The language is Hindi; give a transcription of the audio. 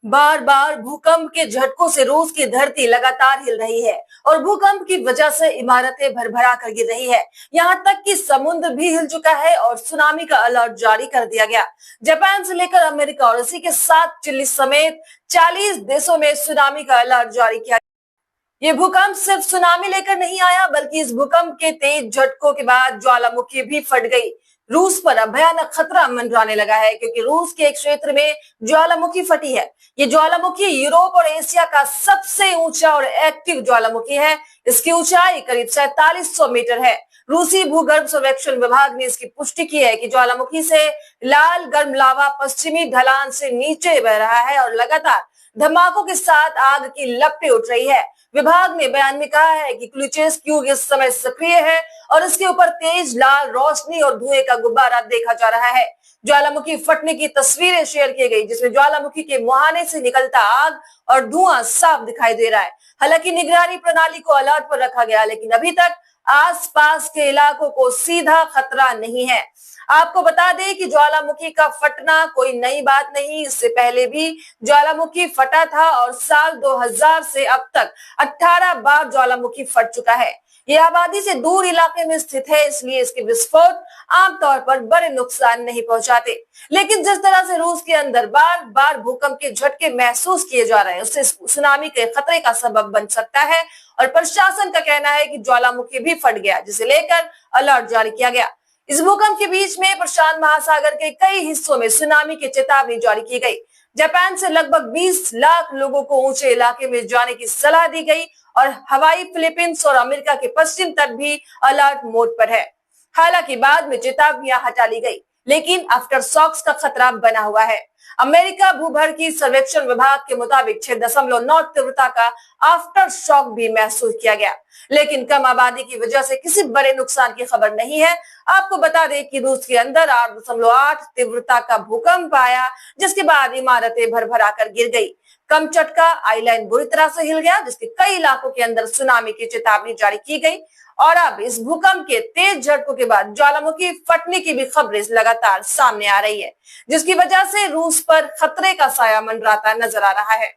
बार बार भूकंप के झटकों से रूस की धरती लगातार हिल रही है और भूकंप की वजह से इमारतें भरभरा कर गिर रही है। यहाँ तक कि समुद्र भी हिल चुका है और सुनामी का अलर्ट जारी कर दिया गया। जापान से लेकर अमेरिका और इसी के साथ चिली समेत 40 देशों में सुनामी का अलर्ट जारी किया। ये भूकंप सिर्फ सुनामी लेकर नहीं आया, बल्कि इस भूकंप के तेज झटकों के बाद ज्वालामुखी भी फट गई। रूस पर अब भयानक खतरा मंडराने लगा है, क्योंकि रूस के एक क्षेत्र में ज्वालामुखी फटी है। ये ज्वालामुखी यूरोप और एशिया का सबसे ऊंचा और एक्टिव ज्वालामुखी है। इसकी ऊंचाई करीब 4700 मीटर है। रूसी भूगर्भ सर्वेक्षण विभाग ने इसकी पुष्टि की है कि ज्वालामुखी से लाल गर्म लावा पश्चिमी ढलान से नीचे बह रहा है और लगातार धमाकों के साथ आग की लपटें उठ रही है। विभाग ने बयान में कहा है कि क्लुचेस्क्यू इस समय सक्रिय है और इसके ऊपर तेज लाल रोशनी और धुएं का गुब्बारा देखा जा रहा है। ज्वालामुखी फटने की तस्वीरें शेयर की गई, जिसमें ज्वालामुखी के मुहाने से निकलता आग और धुआं साफ दिखाई दे रहा है। हालांकि निगरानी प्रणाली को अलर्ट पर रखा गया, लेकिन अभी तक आसपास के इलाकों को सीधा खतरा नहीं है। आपको बता दें कि ज्वालामुखी का फटना कोई नई बात नहीं, इससे पहले भी ज्वालामुखी फटा था और साल 2000 से अब तक 18 बार ज्वालामुखी फट चुका है। यह आबादी से दूर इलाके में स्थित है, इसलिए इसके विस्फोट आमतौर पर बड़े नुकसान नहीं पहुंचाते। लेकिन जिस तरह से रूस के अंदर बार बार भूकंप के झटके महसूस किए जा रहे हैं, उससे सुनामी के खतरे का सबब बन सकता है और प्रशासन का कहना है कि ज्वालामुखी भी फट गया, जिसे लेकर अलर्ट जारी किया गया। इस भूकंप के बीच में प्रशांत महासागर के कई हिस्सों में सुनामी की चेतावनी जारी की गई। जापान से लगभग 20 लाख लोगों को ऊंचे इलाके में जाने की सलाह दी गई और हवाई, फिलीपींस और अमेरिका के पश्चिम तट भी अलर्ट मोड पर है। हालांकि बाद में चेतावनियां हटा ली गई, लेकिन आफ्टर शॉक्स का खतरा बना हुआ है। अमेरिका भूगर्भ सर्वेक्षण विभाग के मुताबिक 6.9 तीव्रता का आफ्टर शॉक भी महसूस किया गया, लेकिन कम आबादी की वजह से किसी बड़े नुकसान की खबर नहीं है। आपको बता दें कि रूस के अंदर 8.8 तीव्रता का भूकंप आया, जिसके बाद इमारतें भरभरा कर गिर गई। कम चटका आइलैंड बुरी तरह से हिल गया, जिसके कई इलाकों के अंदर सुनामी की चेतावनी जारी की गई। और अब इस भूकंप के तेज झटकों के बाद ज्वालामुखी फटने की भी खबरें लगातार सामने आ रही है, जिसकी वजह से रूस पर खतरे का साया मंडराता नजर आ रहा है।